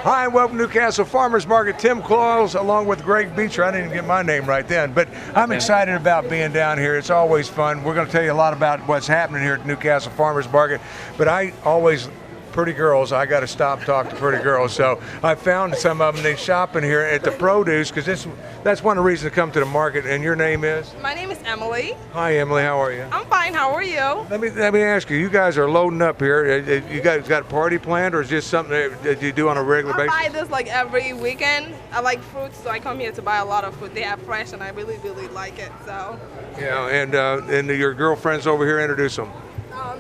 Hi, and welcome to Newcastle Farmers Market. Tim Claus along with Greg Beecher. I didn't even get my name right then, but I'm excited about being down here. It's always fun. We're going to tell you a lot about what's happening here at Newcastle Farmers Market, but I always pretty girls. I got to stop talk to pretty girls. So I found some of them. They shop in here at the produce because that's one of the reasons to come to the market. And your name is? My name is Emily. Hi, Emily. How are you? I'm fine. How are you? Let me ask you. You guys are loading up here. You guys got a party planned, or is this something that you do on a regular basis? I buy this like every weekend. I like fruits, so I come here to buy a lot of fruit. They have fresh, and I really, really like it. So. Yeah, and your girlfriends over here. Introduce them.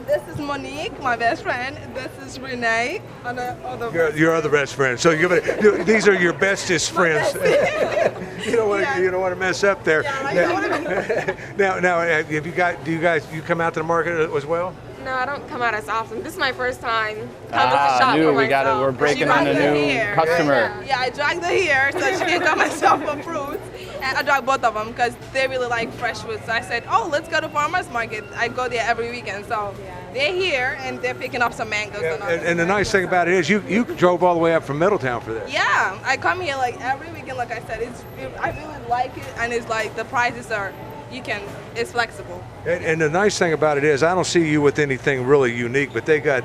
This is Monique, my best friend. This is Renee, your other best friend. So these are your bestest friends. you don't want to mess up there. Yeah, now, do you guys come out to the market as well? No, I don't come out as often. This is my first time coming to shop for myself. We're breaking in a new customer. Yeah, I dragged her here so she can come and shop for fruits. And I dragged both of them because they really like fresh fruits. So I said, oh, let's go to farmers market. I go there every weekend. So they're here and they're picking up some mangoes. And the nice thing about it is you drove all the way up from Middletown for this. Yeah, I come here like every weekend. Like I said, I really like it, and it's like the prices are. It's flexible. And the nice thing about it is, I don't see you with anything really unique, but they got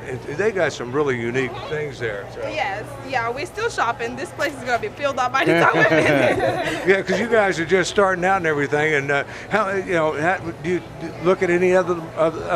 some really unique things there. So. Yes, yeah, we're still shopping. This place is gonna be filled up by the time we're finished. Yeah, because you guys are just starting out and everything. And how do you look at any of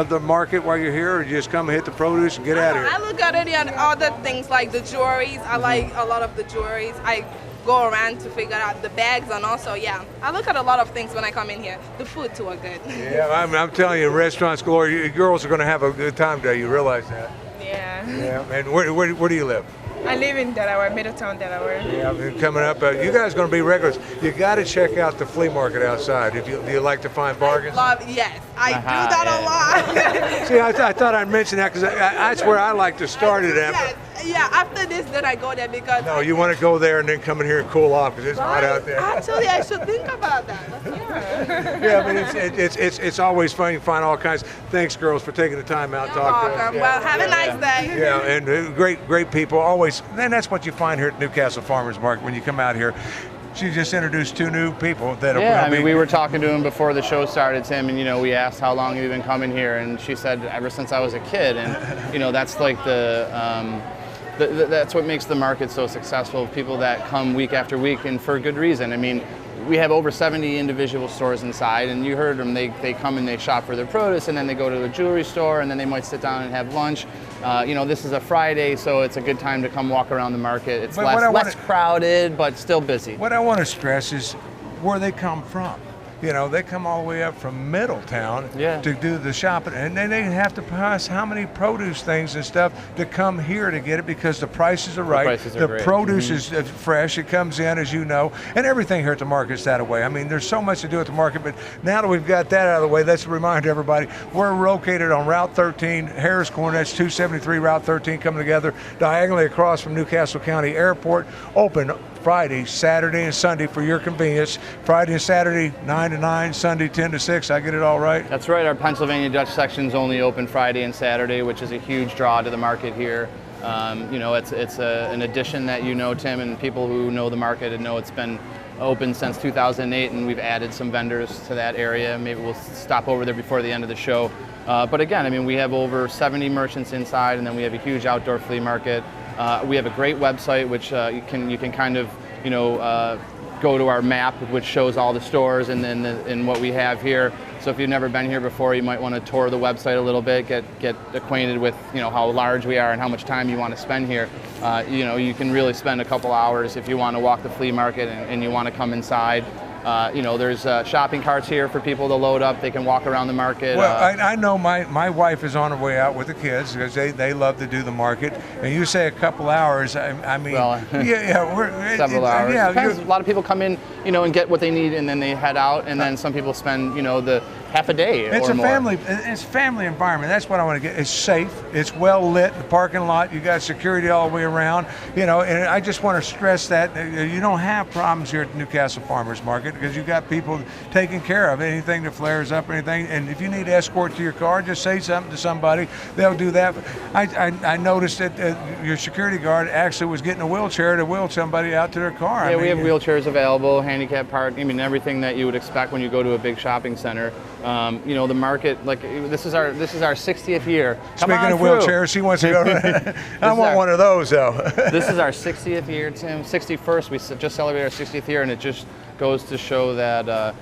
the market while you're here, or you just come and hit the produce and get out of here? I look at any other things like the jewelries. I like a lot of the jewelries. I go around to figure out the bags, and also, I look at a lot of things when I come in here. The food too are good. Yeah, I'm telling you, restaurants galore. You girls are going to have a good time today. You realize that? Yeah. Yeah. And where do you live? I live in Delaware, Middletown, Delaware. Yeah, coming up. You guys are going to be regulars. You got to check out the flea market outside. Do you like to find bargains? Yes, I do that a lot. See, I thought I'd mention that because that's where I like to start it at. Yes. Yeah, after this, then I go there because. No, you want to go there and then come in here and cool off because it's hot out there. Actually, I should think about that. Yeah, but it's always fun. You find all kinds. Thanks, girls, for taking the time out to talk to us. Well, have a nice day. Yeah, and great people always. And that's what you find here at Newcastle Farmers Market when you come out here. She just introduced two new people that are. We were talking to him before the show started, Tim, and we asked how long you've been coming here, and she said ever since I was a kid, and that's like that's what makes the market so successful. People that come week after week, and for good reason. I mean, we have over 70 individual stores inside, and you heard them. They come and they shop for their produce, and then they go to a jewelry store, and then they might sit down and have lunch. This is a Friday, so it's a good time to come walk around the market. It's less crowded, but still busy. What I want to stress is where they come from. They come all the way up from Middletown to do the shopping, and then they have to pass how many produce things and stuff to come here to get it because the prices are right. The produce is fresh. It comes in, as you know, and everything here at the market's that way. I mean, there's so much to do at the market, but now that we've got that out of the way, let's remind everybody we're located on Route 13, Harris Corner. That's 273 Route 13 coming together diagonally across from Newcastle County Airport. Open Friday, Saturday, and Sunday for your convenience. Friday and Saturday, 9 to 9, Sunday, 10 to 6. I get it all right? That's right. Our Pennsylvania Dutch section's only open Friday and Saturday, which is a huge draw to the market here. It's an addition that Tim, and people who know the market and know it's been open since 2008, and we've added some vendors to that area. Maybe we'll stop over there before the end of the show. But again, we have over 70 merchants inside, and then we have a huge outdoor flea market. We have a great website, which you can kind of go to our map, which shows all the stores and what we have here. So if you've never been here before, you might want to tour the website a little bit, get acquainted with how large we are and how much time you want to spend here. You can really spend a couple hours if you want to walk the flea market and you want to come inside. There's shopping carts here for people to load up. They can walk around the market. Well, I know my wife is on her way out with the kids because they love to do the market. And you say a couple hours. Several hours. Yeah, depends. A lot of people come in, and get what they need, and then they head out. And then some people spend, the half a day It's or a more. it's a family environment. That's what I want to get. It's safe. It's well lit. The parking lot, you got security all the way around. And I just want to stress that you don't have problems here at the Newcastle Farmers Market because you got people taking care of anything that flares up or anything. And if you need escort to your car, just say something to somebody. They'll do that. I noticed that your security guard actually was getting a wheelchair to wheel somebody out to their car. Yeah, we have wheelchairs available, handicap parking. I mean, everything that you would expect when you go to a big shopping center. The market, like this is our 60th year. Speaking of wheelchairs, she wants to go. I want one of those though. This is our 60th year, Tim. 61st. We just celebrated our 60th year, and it just goes to show that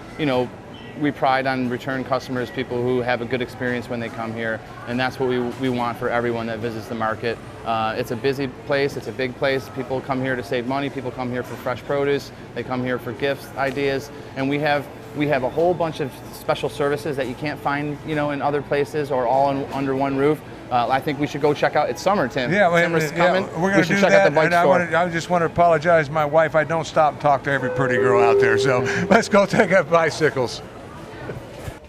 we pride on return customers, people who have a good experience when they come here, and that's what we want for everyone that visits the market. It's a busy place, it's a big place. People come here to save money, people come here for fresh produce, they come here for gifts, ideas, and we have a whole bunch of special services that you can't find, in other places or all under one roof. I think we should go check out. It's summer, Tim. Yeah, Summer's coming. We're going to do check that. out the bike store. I just want to apologize to my wife. I don't stop and talk to every pretty girl out there. So let's go check out bicycles.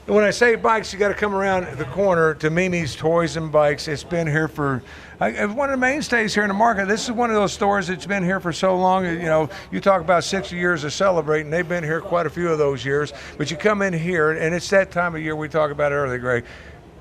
When I say bikes, you got to come around the corner to Mimi's Toys and Bikes. It's been here for one of the mainstays here in the market. This is one of those stores that's been here for so long. You talk about 60 years of celebrating. They've been here quite a few of those years. But you come in here, and it's that time of year we talked about earlier, Greg.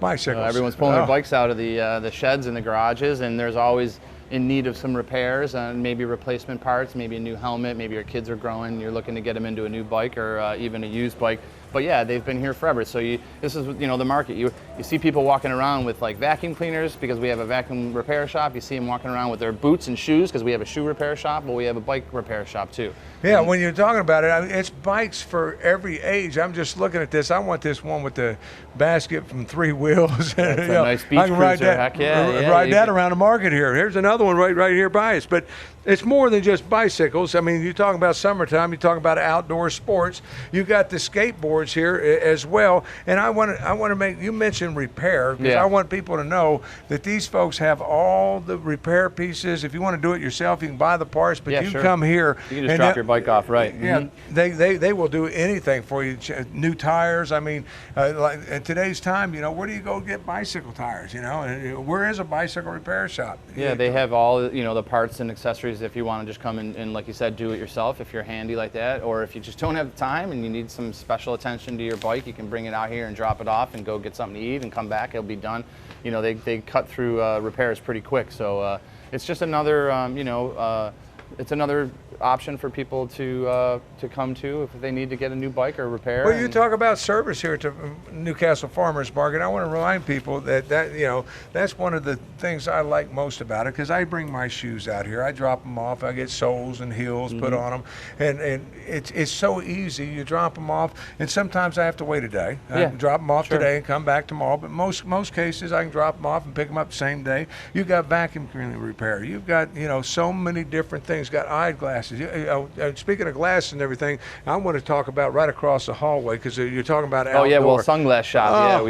Bicycles. Everyone's pulling their bikes out of the sheds and the garages, and there's always in need of some repairs and maybe replacement parts, maybe a new helmet, maybe your kids are growing, you're looking to get them into a new bike or even a used bike. But yeah, they've been here forever. So this is the market. You see people walking around with like vacuum cleaners because we have a vacuum repair shop. You see them walking around with their boots and shoes because we have a shoe repair shop, but we have a bike repair shop too. Yeah, when you're talking about it, it's bikes for every age. I'm just looking at this. I want this one with the basket from 3 wheels. That's a nice beach I can ride cruiser. that, Heck yeah, ride that around the market here. Here's another one right here by us. But it's more than just bicycles. I mean, you talk about summertime, you talk about outdoor sports. You got the skateboards here as well. And I want to make, you mentioned repair, because I want people to know that these folks have all the repair pieces. If you want to do it yourself, you can buy the parts, but you come here. You can just drop your bike off, right? Yeah, they will do anything for you. New tires. I mean, like in today's time, where do you go get bicycle tires? Where is a bicycle repair shop? Yeah, they have all the parts and accessories if you want to just come and like you said, do it yourself if you're handy like that, or if you just don't have the time and you need some special attention to your bike, you can bring it out here and drop it off and go get something to eat and come back. It'll be done. They cut through repairs pretty quick, so it's just another it's another option for people to come to if they need to get a new bike or repair. Well, you talk about service here to Newcastle Farmers Market. I want to remind people that that's one of the things I like most about it, because I bring my shoes out here. I drop them off. I get soles and heels put on them, and it's so easy. You drop them off, and sometimes I have to wait a day. I can drop them off today and come back tomorrow. But most cases I can drop them off and pick them up the same day. You've got vacuum cleaning repair. You've got so many different things. Got eyeglasses. Speaking of glasses and everything, I want to talk about right across the hallway, because you're talking about outdoor. Oh yeah, well, sunglass shop.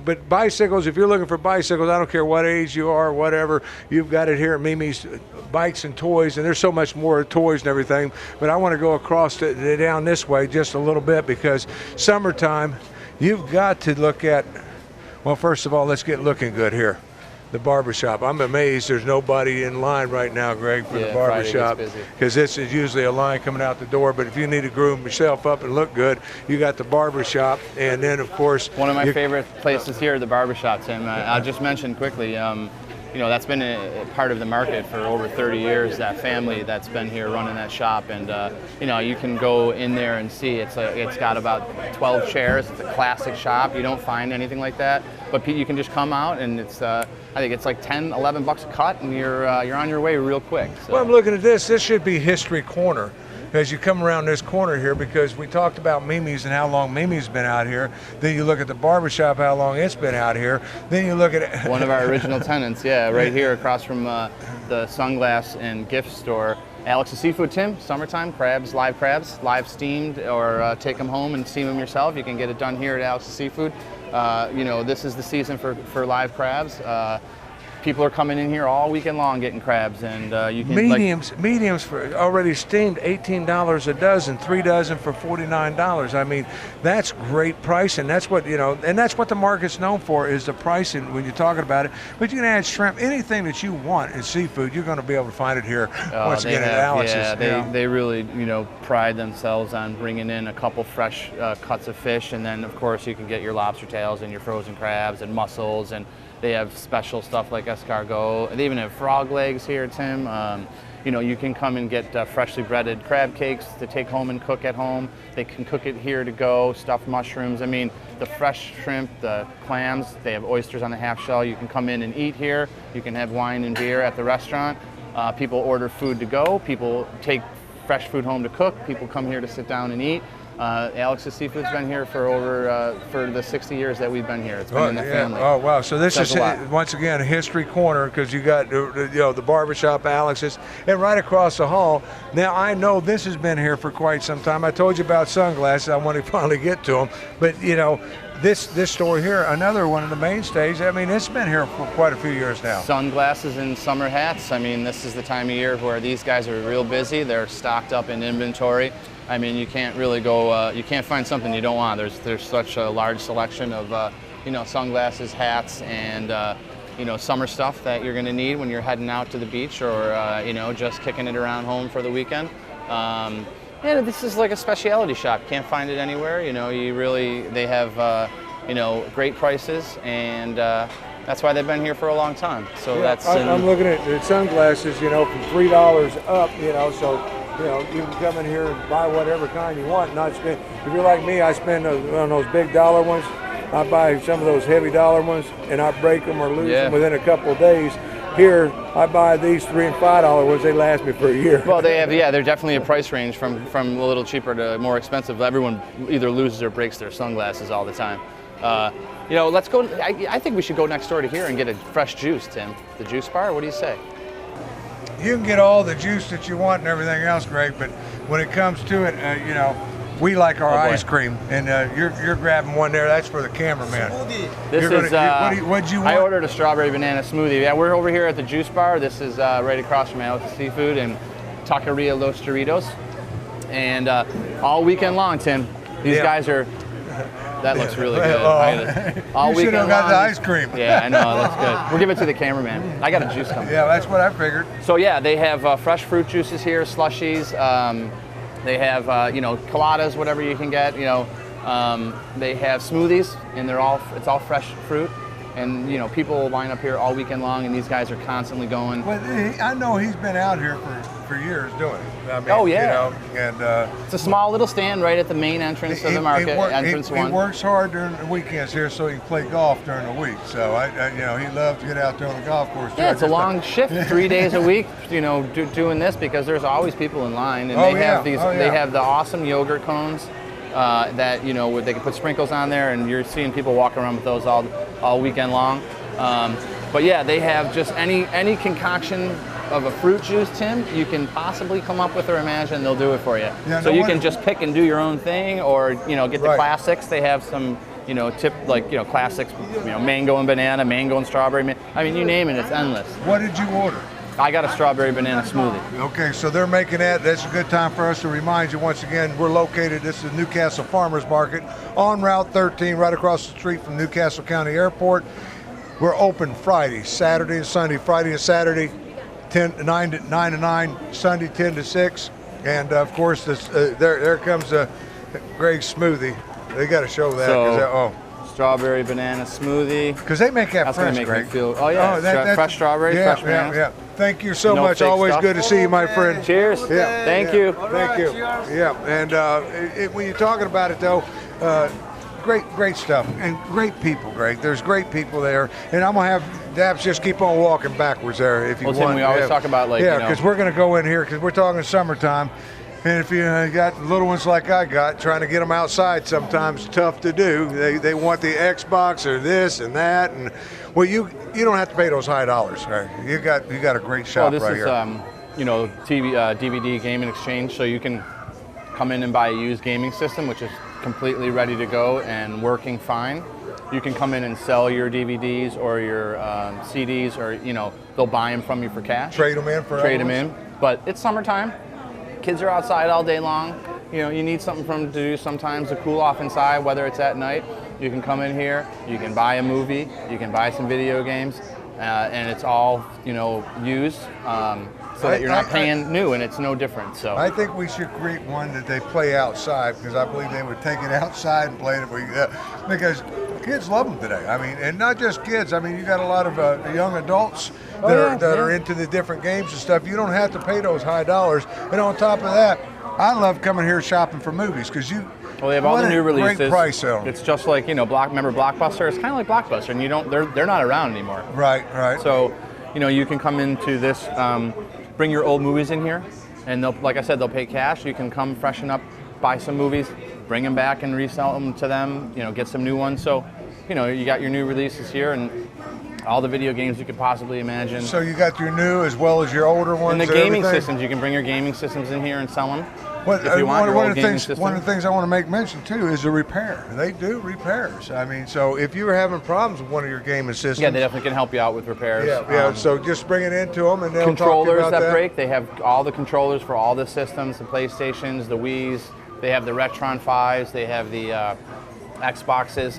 But bicycles. If you're looking for bicycles, I don't care what age you are, whatever. You've got it here at Mimi's Bikes and Toys, and there's so much more toys and everything. But I want to go across down this way just a little bit, because summertime, you've got to look at. Well, first of all, let's get looking good here. The barbershop. I'm amazed there's nobody in line right now, Greg, for the barbershop, because this is usually a line coming out the door. But if you need to groom yourself up and look good, you got the barbershop. And then, of course, one of my favorite places here, the barbershop, Tim. I'll just mention quickly, that's been a part of the market for over 30 years, that family that's been here running that shop. And, you can go in there and see it's got about 12 chairs. It's a classic shop. You don't find anything like that. But you can just come out, and it's I think it's like 10, 11 bucks a cut, and you're on your way real quick. So. Well, I'm looking at this. This should be History Corner as you come around this corner here, because we talked about Mimi's and how long Mimi's been out here. Then you look at the barbershop, how long it's been out here. Then you look at one of our original tenants, right here across from the sunglass and gift store. Alex's Seafood, Tim, summertime, live steamed, or take them home and steam them yourself. You can get it done here at Alex's Seafood. This is the season for live crabs. people are coming in here all weekend long getting crabs, and you can mediums for already steamed, $18 a dozen, 3 dozen for $49. I mean, that's great price, and that's what and that's what the market's known for, is the pricing when you're talking about it. But you can add shrimp, anything that you want in seafood, you're going to be able to find it here. Once again, at Alex's. Yeah, they really pride themselves on bringing in a couple fresh cuts of fish, and then of course you can get your lobster tails and your frozen crabs and mussels, and they have special stuff like escargot. They even have frog legs here, Tim. You can come and get freshly breaded crab cakes to take home and cook at home. They can cook it here to go, stuffed mushrooms. I mean, the fresh shrimp, the clams, they have oysters on the half shell. You can come in and eat here. You can have wine and beer at the restaurant. People order food to go. People take fresh food home to cook. People come here to sit down and eat. Alex's Seafood's been here for over for the 60 years that we've been here. It's been in the family. Oh wow! So this is once again a history corner, because you got the barbershop Alex's, and right across the hall. Now I know this has been here for quite some time. I told you about sunglasses. I want to finally get to them, but this store here, another one of the mainstays. I mean, it's been here for quite a few years now. Sunglasses and summer hats. I mean, this is the time of year where these guys are real busy. They're stocked up in inventory. I mean, you can't really go. You can't find something you don't want. There's such a large selection of sunglasses, hats, and summer stuff that you're going to need when you're heading out to the beach, or just kicking it around home for the weekend. This is like a specialty shop. Can't find it anywhere. They have great prices, and that's why they've been here for a long time. So I'm looking at the sunglasses, from $3 up, so. You can come in here and buy whatever kind you want, not spend. If you're like me, I spend on those big dollar ones. I buy some of those heavy dollar ones, and I break them or lose them within a couple of days. Here, I buy these $3 and $5 ones. They last me for a year. Well, they're definitely a price range from a little cheaper to more expensive. Everyone either loses or breaks their sunglasses all the time. Let's go. I think we should go next door to here and get a fresh juice, Tim. The juice bar. What do you say? You can get all the juice that you want and everything else, Greg, but when it comes to it, we like our ice cream, and you're grabbing one there. That's for the cameraman. What'd you want? I ordered a strawberry banana smoothie. Yeah, we're over here at the juice bar. This is right across from Alex's Seafood and Taqueria Los Doritos, and all weekend long, Tim. These guys are. That looks really good. You should have got the ice cream. Yeah, I know, that's good. We'll give it to the cameraman. I got a juice coming. Yeah, that's what I figured. So yeah, they have fresh fruit juices here, slushies. They have coladas, whatever you can get. They have smoothies, and it's all fresh fruit. And people line up here all weekend long, and these guys are constantly going. Well, I know he's been out here for years doing it. I mean, oh yeah. And it's a small little stand right at the main entrance of the market. He works hard during the weekends here so he can play golf during the week. So he loves to get out there on the golf course. Yeah, it's a long shift, 3 days a week. Doing this, because there's always people in line, and they have these. They have the awesome yogurt cones. That where they can put sprinkles on there, and you're seeing people walk around with those all weekend long. But yeah, they have just any concoction of a fruit juice, Tim, you can possibly come up with or imagine, they'll do it for you. Yeah, so you can just pick and do your own thing, or get the classics. They have some classics, mango and banana, mango and strawberry. I mean, you name it, it's endless. What did you order? I got a strawberry banana smoothie. Okay, so they're making that. That's a good time for us to remind you once again, we're located, this is Newcastle Farmers Market on Route 13, right across the street from Newcastle County Airport. We're open Friday, Saturday and Sunday. Friday and Saturday, 9 to 9, Sunday 10 to 6. And of course, there comes Greg's smoothie. They got to show that. Strawberry banana smoothie. Because they make that fresh, Greg. Fresh strawberries, fresh bananas. Yeah. Thank you so much. Always stuff. Good to see you, my friend. Cheers. Yeah. Thank you. Thank you. Yeah. And when you're talking about it, though, great stuff and great people, Greg. There's great people there, and I'm gonna have Dabs just keep on walking backwards there if you want. Tim, we always talk about because we're gonna go in here because we're talking summertime. And if you got little ones like I got, trying to get them outside sometimes tough to do. They want the Xbox or this and that, and well, you don't have to pay those high dollars. Right? You got a great shop right here. DVD gaming exchange, so you can come in and buy a used gaming system, which is completely ready to go and working fine. you can come in and sell your DVDs or your CDs, or they'll buy them from you for cash. Trade them in for Trade them in. But it's summertime. Kids are outside all day long. You need something for them to do sometimes to cool off inside, whether it's at night. You can come in here, you can buy a movie, you can buy some video games, and it's all, used, so that you're not paying new, and it's no different. So I think we should create one that they play outside, because I believe they would take it outside and play it because kids love them today. I mean, and not just kids. I mean, you got a lot of young adults that are into the different games and stuff. You don't have to pay those high dollars. And on top of that, I love coming here shopping for movies, because they have all the new releases. Great price on them. It's just like remember Blockbuster? It's kind of like Blockbuster, and they're not around anymore. Right. So, you can come into this, bring your old movies in here, and like I said, they'll pay cash. You can come freshen up, buy some movies, bring them back and resell them to them. Get some new ones. So, you got your new releases here, and all the video games you could possibly imagine. So you got your new as well as your older ones. And the gaming systems, you can bring your gaming systems in here and sell them. If you want one of the things I want to make mention too is the repair. They do repairs. I mean, so if you were having problems with one of your gaming systems, they definitely can help you out with repairs. So just bring it into them, and they'll controllers talk about that break. They have all the controllers for all the systems, the PlayStations, the Wii's. They have the Retron 5s. They have the Xboxes.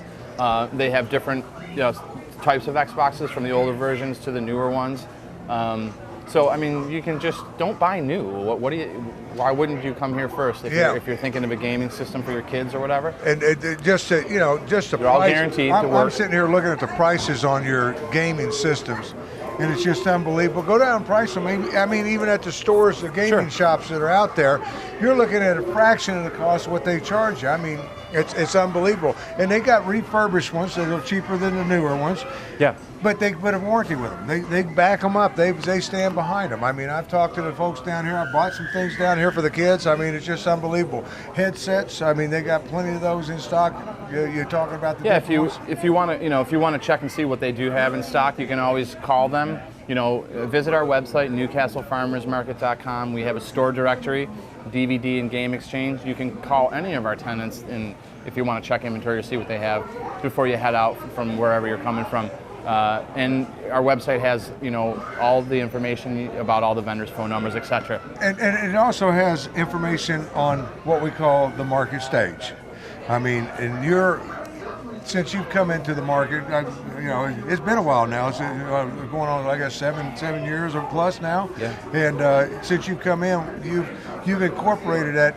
They have different types of Xboxes, from the older versions to the newer ones. So I mean, you can just don't buy new. Why wouldn't you come here first if you're thinking of a gaming system for your kids or whatever? And just the They're all guaranteed to work. I'm sitting here looking at the prices on your gaming systems, and it's just unbelievable. Go down and price them. I mean, even at the stores, the gaming shops that are out there, you're looking at a fraction of the cost of what they charge you. I mean, it's unbelievable. And they got refurbished ones that are cheaper than the newer ones. Yeah. But they put a warranty with them. They back them up. They stand behind them. I mean, I've talked to the folks down here. I bought some things down here for the kids. I mean, it's just unbelievable. Headsets. I mean, they got plenty of those in stock. You're talking about the if you want to check and see what they do have in stock, you can always call them. Visit our website, newcastlefarmersmarket.com. We have a store directory, DVD and game exchange. You can call any of our tenants if you want to check inventory or see what they have before you head out from wherever you're coming from. And our website has, all the information about all the vendors' phone numbers, etc. And it also has information on what we call the market stage. I mean, since you've come into the market, it's been a while now. It's going on, I guess, seven years or plus now. Yeah. And since you've come in, you've incorporated that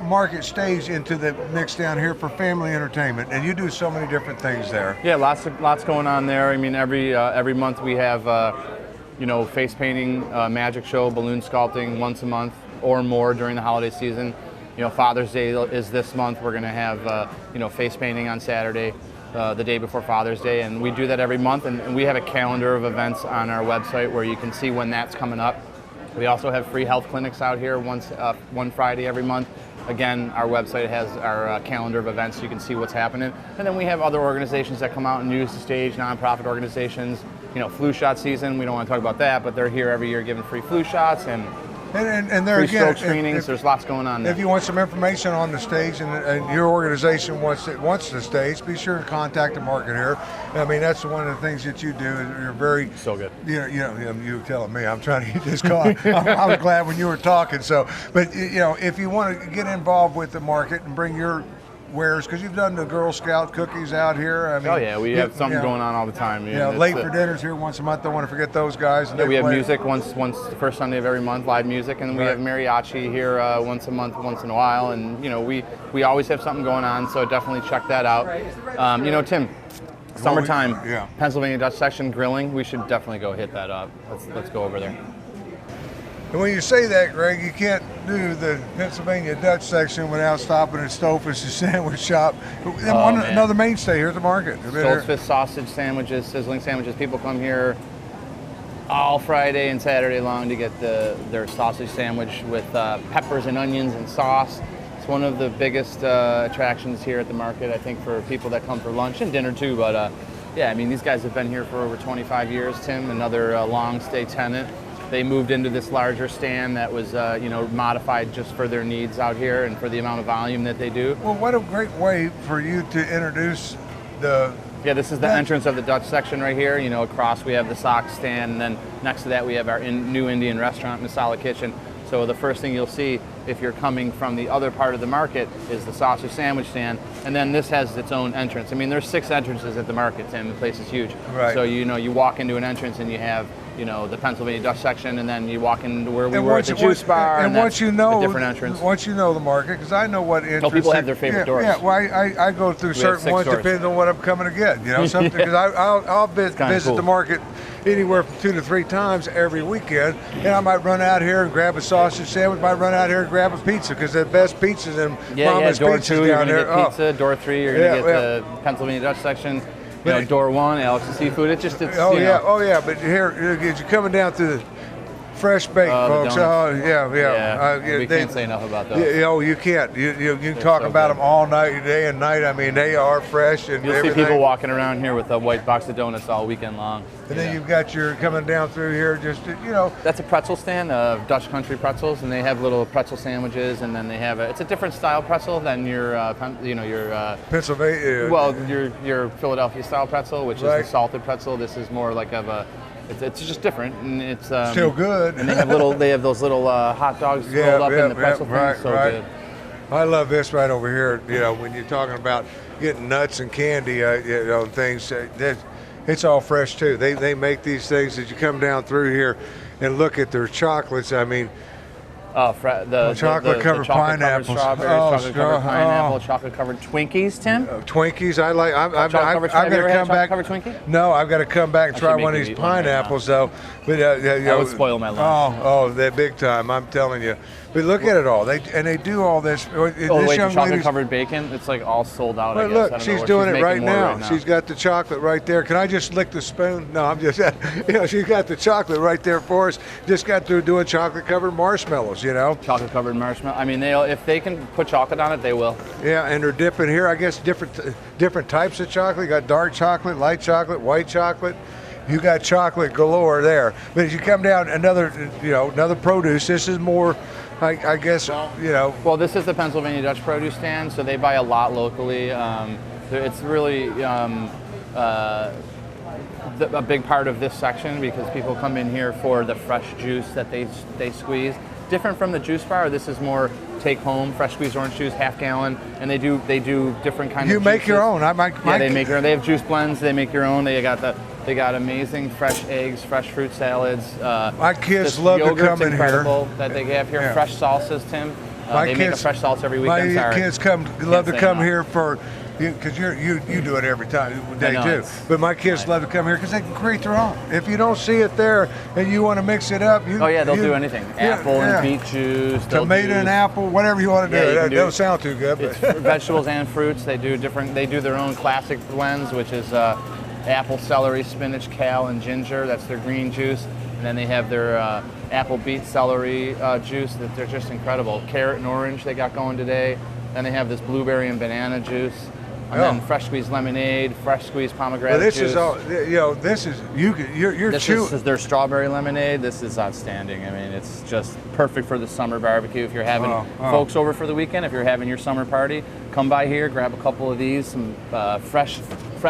market stage into the mix down here for family entertainment, and you do so many different things there. Yeah, lots going on there. I mean, every month we have face painting, magic show, balloon sculpting once a month or more during the holiday season. Father's Day is this month. We're going to have face painting on Saturday, the day before Father's Day, and we do that every month. And we have a calendar of events on our website where you can see when that's coming up. We also have free health clinics out here one Friday every month. Again, our website has our calendar of events, so you can see what's happening. And then we have other organizations that come out and use the stage, nonprofit organizations. Flu shot season, we don't want to talk about that, but they're here every year giving free flu shots and there free again, stroke screenings. There's lots going on there. If you want some information on the stage and your organization wants the stage, be sure to contact the market here. I mean, that's one of the things that you do. You're very so good. You're telling me. I'm trying to get this call. I was glad when you were talking. So, but if you want to get involved with the market and bring your wares, because you've done the Girl Scout cookies out here. I mean, we have something going on all the time. Late for dinners here once a month. Don't want to forget those guys. We have music once the first Sunday of every month, live music, and we have mariachi here once a month, once in a while, and we always have something going on. So definitely check that out. Tim, summertime, Pennsylvania Dutch Section grilling. We should definitely go hit that up. Let's go over there. And when you say that, Greg, you can't do the Pennsylvania Dutch Section without stopping at Stoltzfus Sandwich Shop. Another mainstay here at the market. Stoltzfus sausage sandwiches, sizzling sandwiches. People come here all Friday and Saturday long to get their sausage sandwich with peppers and onions and sauce. It's one of the biggest attractions here at the market, I think, for people that come for lunch and dinner too. But these guys have been here for over 25 years, Tim, another long stay tenant. They moved into this larger stand that was, modified just for their needs out here and for the amount of volume that they do. Well, what a great way for you to introduce Yeah, this is the entrance of the Dutch section right here. You know, across we have the sock stand, and then next to that we have our new Indian restaurant, Masala Kitchen. So the first thing you'll see if you're coming from the other part of the market is the sausage sandwich stand, and then this has its own entrance. I mean, there's 6 entrances at the market, Tim. The place is huge. Right. So you walk into an entrance and you have the Pennsylvania Dutch section, and then you walk into where we were at the juice bar, and once you know a different entrance. Once you know the market, because I know what entrance. People have their favorite doors. Yeah, well, I go through certain ones depending on what I'm coming to get. Something because I'll visit the market anywhere from 2 to 3 times every weekend, and I might run out here and grab a sausage sandwich. Might run out here and grab a pizza because the best pizzas and Mama's door Pizzas 2, down you're gonna there. get pizza. Door 3, you're gonna get the Pennsylvania Dutch section. Door 1, Alex's Seafood. It's But here, you're coming down through the fresh baked, folks. We can't say enough about those. You can't. You can talk about them all night, day and night. I mean, they are fresh and You'll everything. see people walking around here with a white box of donuts all weekend long. And then you've got your coming down through here, That's a pretzel stand, Dutch Country Pretzels, and they have little pretzel sandwiches, and then they have it's a different style pretzel than your Pennsylvania. Well, your Philadelphia style pretzel, which is the salted pretzel. This is more like it's just different, and it's still good. And they have those little hot dogs rolled up in the pretzel thing. So good. I love this right over here. When you're talking about getting nuts and candy, and things. It's all fresh too. They make these things as you come down through here and look at their chocolates. I mean, chocolate covered pineapples, strawberries, chocolate covered pineapple, chocolate covered Twinkies, Tim. Twinkies, I like. I've got to come back. Chocolate Twinkie? No, I've got to come back and try one of these pineapples though. But that would spoil my lunch. They're big time. I'm telling you. But look at it all. They do all this. The chocolate covered bacon. It's like all sold out. Well, look, she's doing it right now. She's got the chocolate right there. Can I just lick the spoon? No, I'm just. She's got the chocolate right there for us. Just got through doing chocolate covered marshmallows. Chocolate covered marshmallow. I mean, if they can put chocolate on it, they will. Yeah, and they're dipping here. I guess different types of chocolate. You got dark chocolate, light chocolate, white chocolate. You got chocolate galore there. But as you come down another produce, this is more. I guess, Well, this is the Pennsylvania Dutch produce stand, so they buy a lot locally. It's really a big part of this section because people come in here for the fresh juice that they squeeze. Different from the juice bar, this is more take home, fresh squeezed orange juice, half gallon, and they do different kinds of juices. You make your own. They make their own. They have juice blends. They make your own. They got amazing fresh eggs, fresh fruit salads. My kids love to come in here. That they have here. Yeah. Fresh salsas, Tim. They make a fresh salsa every weekend. My kids love to come here for. Because you do it every time they do, but my kids love to come here because they can create their own. If you don't see it there and you want to mix it up, they'll do anything. Apple and beet juice, tomato and apple, whatever you want to do. That don't sound too good. It's vegetables and fruits. They do their own classic blends, which is apple, celery, spinach, kale, and ginger. That's their green juice. And then they have their apple, beet, celery juice. That they're just incredible. Carrot and orange they got going today. Then they have this blueberry and banana juice. And then fresh squeezed lemonade, fresh squeezed pomegranate juice. This is all. This is you're chewing. This is their strawberry lemonade. This is outstanding. I mean, it's just perfect for the summer barbecue. If you're having folks over for the weekend, if you're having your summer party, come by here, grab a couple of these, some fresh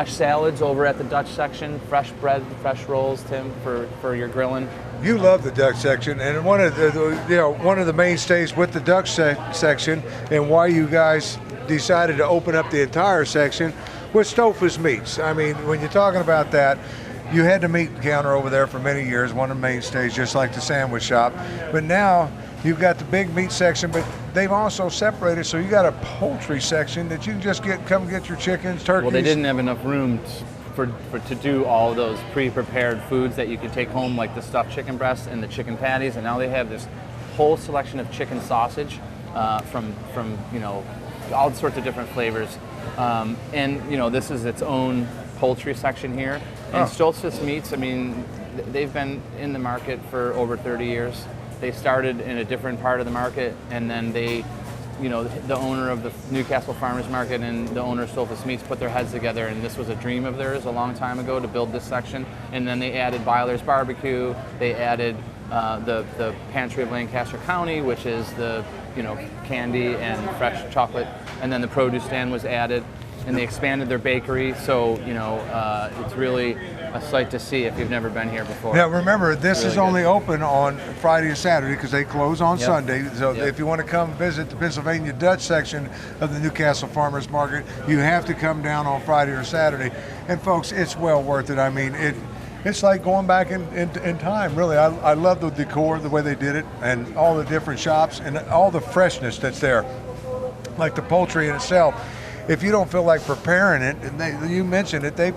salads over at the Dutch section, fresh bread, fresh rolls, Tim, for your grilling. You love the Dutch section, and one of the mainstays with the Dutch section, and why you guys decided to open up the entire section was Stouffer's Meats. I mean, when you're talking about that, you had the meat counter over there for many years, one of the mainstays, just like the sandwich shop. But now you've got the big meat section, but they've also separated, so you got a poultry section that you can just come get your chickens, turkeys. Well, they didn't have enough room to do all those pre-prepared foods that you could take home, like the stuffed chicken breasts and the chicken patties, and now they have this whole selection of chicken sausage from all sorts of different flavors. And this is its own poultry section here. And Stouffer's Meats, I mean, they've been in the market for over 30 years. They started in a different part of the market, and then the owner of the Newcastle Farmers Market and the owner of Stouffer's Meats put their heads together, and this was a dream of theirs a long time ago to build this section. And then they added Byler's Barbecue. They added the Pantry of Lancaster County, which is the candy and fresh chocolate, and then the produce stand was added. and they expanded their bakery. So it's really a sight to see if you've never been here before. Now remember, this really is only open on Friday and Saturday because they close on Yep. Sunday. So Yep. if you want to come visit the Pennsylvania Dutch section of the Newcastle Farmers Market, you have to come down on Friday or Saturday. And folks, it's well worth it. I mean, it's like going back in time, really. I love the decor, the way they did it, and all the different shops and all the freshness that's there. Like the poultry in itself. If you don't feel like preparing it, and you mentioned it, they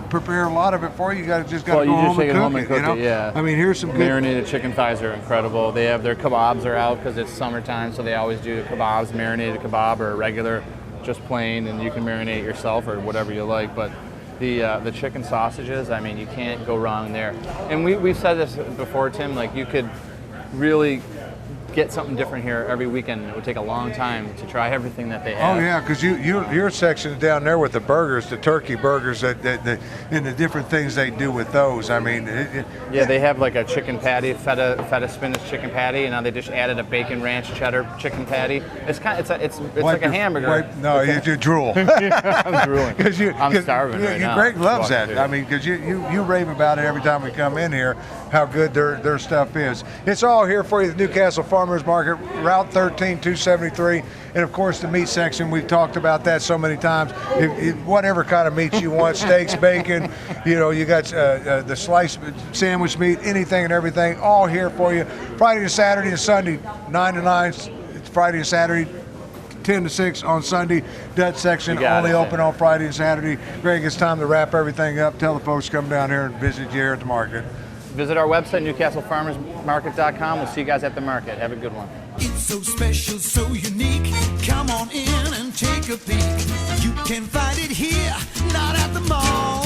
prepare a lot of it for you. You just got to go home and cook it. Yeah. I mean, here's some good marinated chicken thighs are incredible. They have their kebabs are out because it's summertime, so they always do kebabs, marinated kebab or regular, just plain, and you can marinate yourself or whatever you like. But the chicken sausages, I mean, you can't go wrong there. And we've said this before, Tim. Like you could really get something different here every weekend. It would take a long time to try everything that they have. Oh yeah, because your section is down there with the burgers, the turkey burgers, and the different things they do with those. I mean, yeah, they have like a chicken patty, feta spinach chicken patty, and now they just added a bacon ranch cheddar chicken patty. It's like a hamburger. No, you drool. I'm drooling. I'm starving right now. Greg loves that. I mean, because you rave about it every time we come in here, how good their stuff is. It's all here for you, the Newcastle Farmers Market, Route 13, 273. And of course the meat section, we've talked about that so many times. Whatever kind of meats you want, steaks, bacon, you got the sliced sandwich meat, anything and everything, all here for you. Friday to Saturday and Sunday, 9 to 9, it's Friday and Saturday, 10 to 6 on Sunday. Dutch section only open on Friday and Saturday. Greg, it's time to wrap everything up. Tell the folks to come down here and visit you here at the market. Visit our website, newcastlefarmersmarket.com. We'll see you guys at the market. Have a good one. It's so special, so unique. Come on in and take a peek. You can find it here, not at the mall.